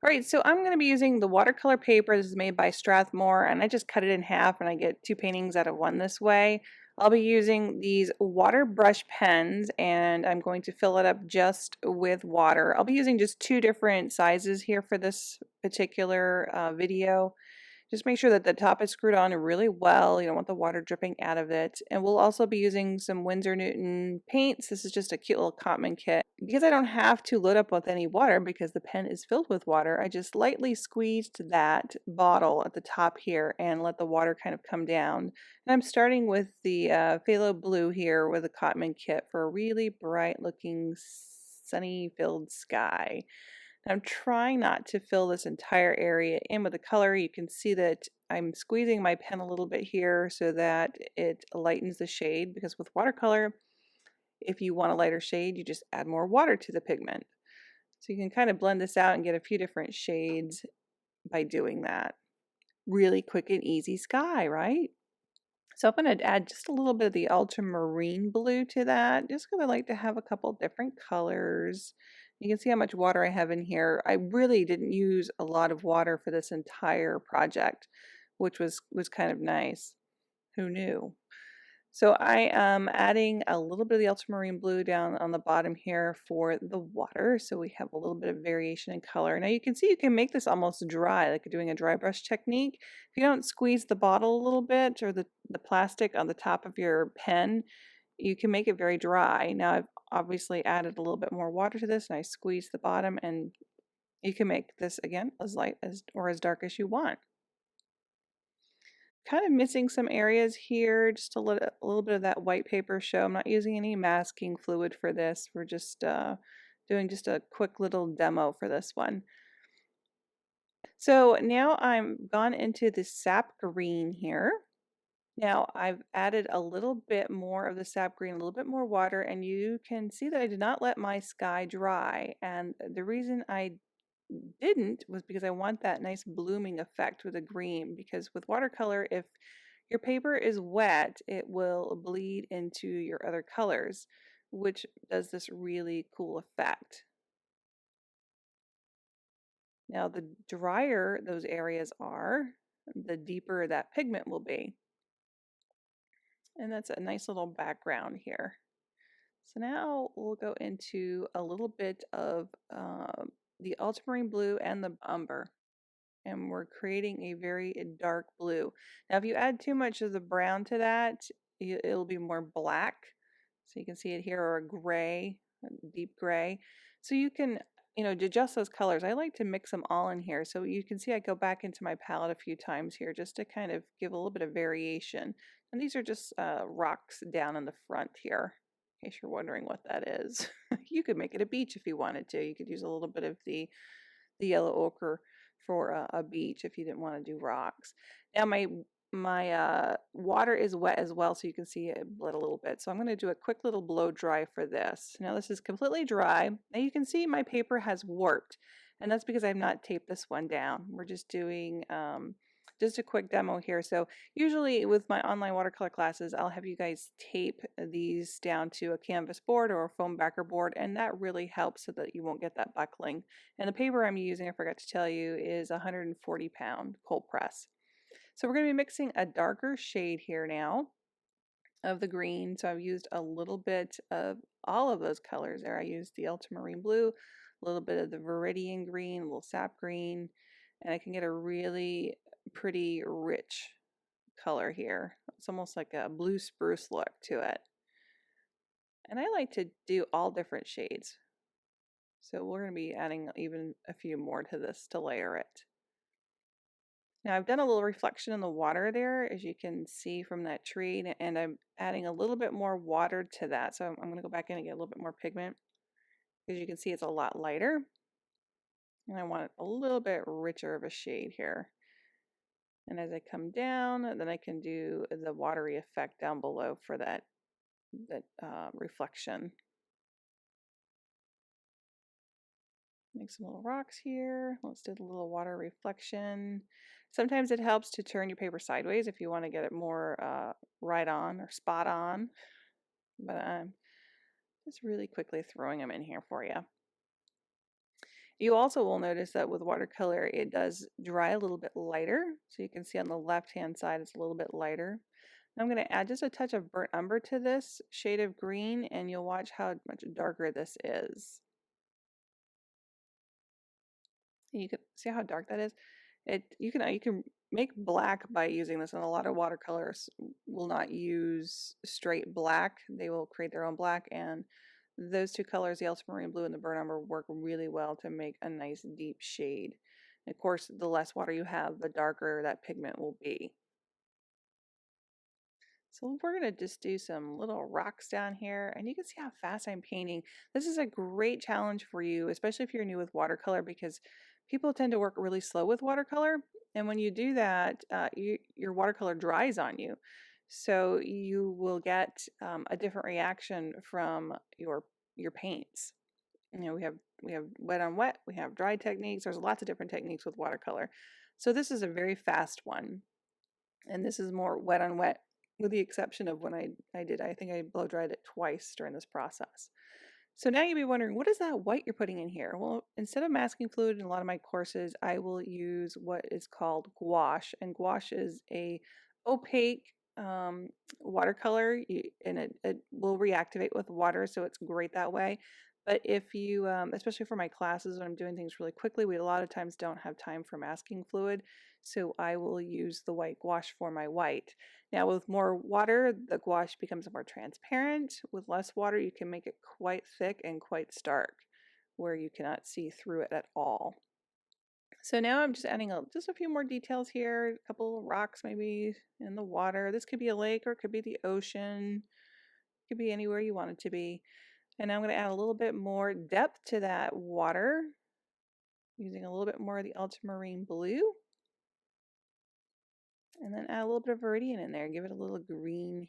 All right, so I'm going to be using the watercolor paper. This is made by Strathmore, and I just cut it in half and I get two paintings out of one this way. I'll be using these Waterbrush pens, and I'm going to fill it up just with water. I'll be using just two different sizes here for this particular video. Just make sure that the top is screwed on really well. You don't want the water dripping out of it. And we'll also be using some Winsor Newton paints. This is just a cute little Cotman kit. Because I don't have to load up with any water because the pen is filled with water, I just lightly squeezed that bottle at the top here and let the water kind of come down. And I'm starting with the phthalo blue here with a Cotman kit for a really bright looking sunny filled sky. I'm trying not to fill this entire area in with the color. You can see that I'm squeezing my pen a little bit here so that it lightens the shade, because with watercolor, if you want a lighter shade, you just add more water to the pigment. So you can kind of blend this out and get a few different shades by doing that. Really quick and easy sky, right? So I'm going to add just a little bit of the ultramarine blue to that, just because I like to have a couple different colors. You can see how much water I have in here. I really didn't use a lot of water for this entire project, which was kind of nice. Who knew? So I am adding a little bit of the ultramarine blue down on the bottom here for the water, so we have a little bit of variation in color. Now you can see you can make this almost dry, like doing a dry brush technique. If you don't squeeze the bottle a little bit, or the plastic on the top of your pen, you can make it very dry. Now I've obviously added a little bit more water to this, and I squeeze the bottom, and you can make this again as light as or as dark as you want. Kind of missing some areas here, just a little bit of that white paper show. I'm not using any masking fluid for this. We're just doing just a quick little demo for this one. So now I'm gone into the sap green here. Now I've added a little bit more of the sap green, a little bit more water, and you can see that I did not let my sky dry. And the reason I didn't was because I want that nice blooming effect with the green, because with watercolor, if your paper is wet, it will bleed into your other colors, which does this really cool effect. Now, the drier those areas are, the deeper that pigment will be. And that's a nice little background here. So now we'll go into a little bit of the ultramarine blue and the umber. And we're creating a very dark blue. Now, if you add too much of the brown to that, it'll be more black. So you can see it here, or a gray, a deep gray. So you can, adjust those colors. I like to mix them all in here. So you can see I go back into my palette a few times here just to kind of give a little bit of variation. And these are just rocks down in the front here, in case you're wondering what that is. You could make it a beach if you wanted to. You could use a little bit of the yellow ochre for a beach if you didn't want to do rocks. Now my water is wet as well, so you can see it bled a little bit. So I'm going to do a quick little blow dry for this. Now this is completely dry. Now you can see my paper has warped, and that's because I've not taped this one down. We're just doing just a quick demo here. So usually with my online watercolor classes, I'll have you guys tape these down to a canvas board or a foam backer board, and that really helps so that you won't get that buckling. And the paper I'm using, I forgot to tell you, is 140-pound cold press. So we're going to be mixing a darker shade here now of the green. So I've used a little bit of all of those colors there. I used the ultramarine blue, a little bit of the viridian green, a little sap green, and I can get a really pretty rich color here. It's almost like a blue spruce look to it. And I like to do all different shades. So we're going to be adding even a few more to this to layer it. Now I've done a little reflection in the water there, as you can see from that tree, and I'm adding a little bit more water to that. So I'm going to go back in and get a little bit more pigment. As you can see, it's a lot lighter. And I want it a little bit richer of a shade here. And as I come down, then I can do the watery effect down below for that reflection. Make some little rocks here. Let's do the little water reflection. Sometimes it helps to turn your paper sideways if you want to get it more right on or spot on. But I'm just really quickly throwing them in here for you. You also will notice that with watercolor, it does dry a little bit lighter. So you can see on the left-hand side, it's a little bit lighter. I'm going to add just a touch of burnt umber to this shade of green, and you'll watch how much darker this is. You can see how dark that is. You can make black by using this, and a lot of watercolors will not use straight black. They will create their own black, and those two colors, the ultramarine blue and the burnt umber, work really well to make a nice deep shade. And of course, the less water you have, the darker that pigment will be. So we're going to just do some little rocks down here, and you can see how fast I'm painting. This is a great challenge for you, especially if you're new with watercolor, because people tend to work really slow with watercolor. And when you do that, your watercolor dries on you. So you will get a different reaction from your paints. You know, we have wet on wet, we have dry techniques. There's lots of different techniques with watercolor. So this is a very fast one. And this is more wet on wet, with the exception of when I think I blow dried it twice during this process. So now you'd be wondering, what is that white you're putting in here? Well, instead of masking fluid in a lot of my courses, I will use what is called gouache, and gouache is a opaque watercolor, and it will reactivate with water, so it's great that way. But if you, especially for my classes when I'm doing things really quickly, we a lot of times don't have time for masking fluid, so I will use the white gouache for my white. Now with more water, the gouache becomes more transparent. With less water, you can make it quite thick and quite stark, where you cannot see through it at all. So now I'm just adding just a few more details here, a couple of rocks maybe in the water. This could be a lake or it could be the ocean. It could be anywhere you want it to be. And now I'm going to add a little bit more depth to that water, using a little bit more of the ultramarine blue. And then add a little bit of viridian in there, give it a little green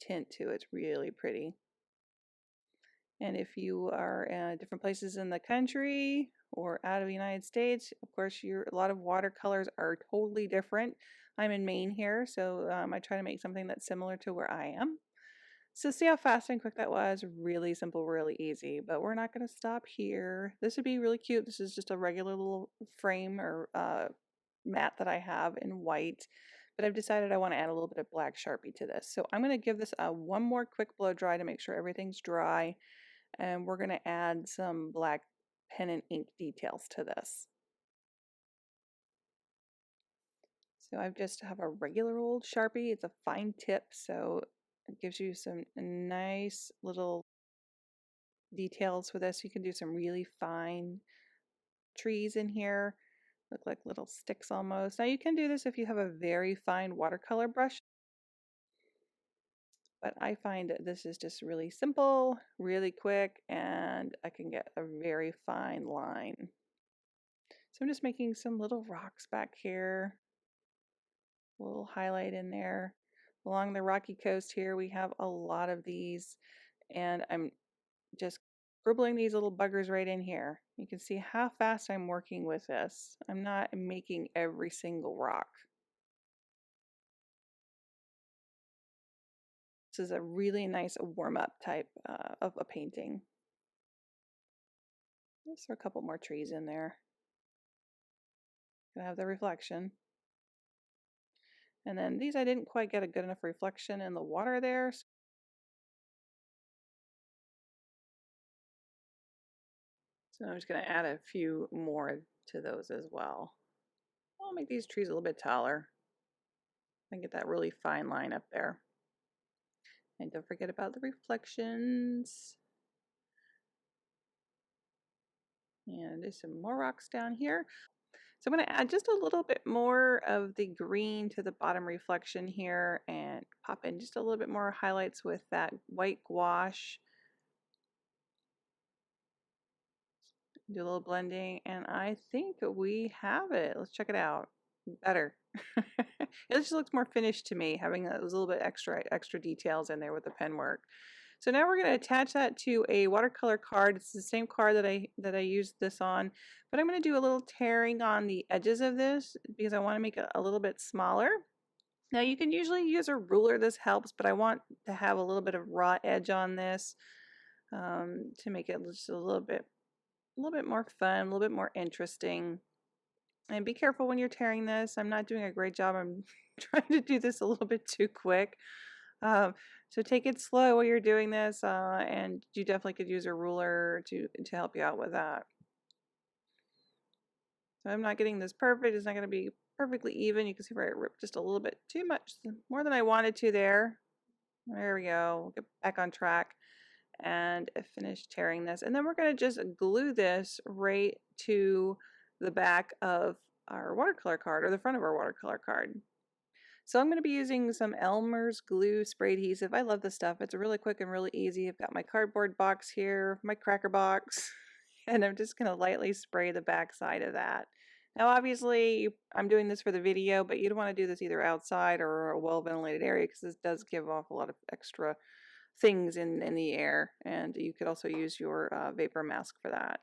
tint to it. It's really pretty. And if you are in different places in the country or out of the United States, of course, a lot of watercolors are totally different. I'm in Maine here, so I try to make something that's similar to where I am. So see how fast and quick that was? Really simple, really easy, but we're not going to stop here. This would be really cute. This is just a regular little frame or mat that I have in white, but I've decided I want to add a little bit of black Sharpie to this. So I'm going to give this one more quick blow dry to make sure everything's dry, and we're going to add some black pen and ink details to this. So I just have a regular old Sharpie. It's a fine tip, so it gives you some nice little details with this. You can do some really fine trees in here, look like little sticks almost. Now you can do this if you have a very fine watercolor brush, but I find that this is just really simple, really quick, and I can get a very fine line. So I'm just making some little rocks back here, a little highlight in there. Along the rocky coast here, we have a lot of these, and I'm just scribbling these little buggers right in here. You can see how fast I'm working with this. I'm not making every single rock. This is a really nice warm-up type of a painting. Let's throw a couple more trees in there. Gonna have the reflection. And then these I didn't quite get a good enough reflection in the water there. So I'm just gonna add a few more to those as well. I'll make these trees a little bit taller and get that really fine line up there. And don't forget about the reflections. And there's some more rocks down here. So I'm going to add just a little bit more of the green to the bottom reflection here and pop in just a little bit more highlights with that white gouache. Do a little blending, and I think we have it. Let's check it out. Better. It just looks more finished to me, having those little bit extra details in there with the pen work. So now we're going to attach that to a watercolor card. It's the same card that I used this on, but I'm going to do a little tearing on the edges of this because I want to make it a little bit smaller. Now you can usually use a ruler, this helps, but I want to have a little bit of raw edge on this to make it just a little bit a little bit more fun, a little bit more interesting. And be careful when you're tearing this. I'm not doing a great job. I'm trying to do this a little bit too quick. Um, so take it slow while you're doing this, and you definitely could use a ruler to help you out with that. So I'm not getting this perfect. It's not going to be perfectly even. You can see where I ripped just a little bit too much, more than I wanted to there. There we go. We'll get back on track and finish tearing this. And then we're going to just glue this right to the back of our watercolor card, or the front of our watercolor card. So I'm going to be using some Elmer's glue spray adhesive. I love this stuff. It's really quick and really easy. I've got my cardboard box here, my cracker box, and I'm just going to lightly spray the back side of that. Now obviously I'm doing this for the video, but you'd want to do this either outside or a well-ventilated area, because this does give off a lot of extra things in the air, and you could also use your vapor mask for that.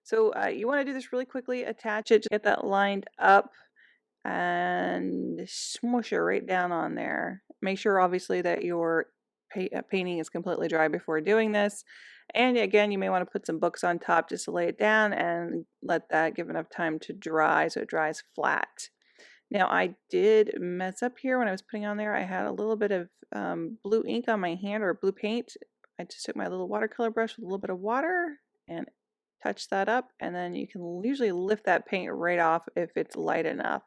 So you want to do this really quickly, attach it, get that lined up, and smush it right down on there. Make sure obviously that your painting is completely dry before doing this. And again, you may want to put some books on top just to lay it down and let that give enough time to dry so it dries flat. Now I did mess up here when I was putting on there. I had a little bit of blue ink on my hand, or blue paint. I just took my little watercolor brush with a little bit of water and touch that up, and then you can usually lift that paint right off if it's light enough.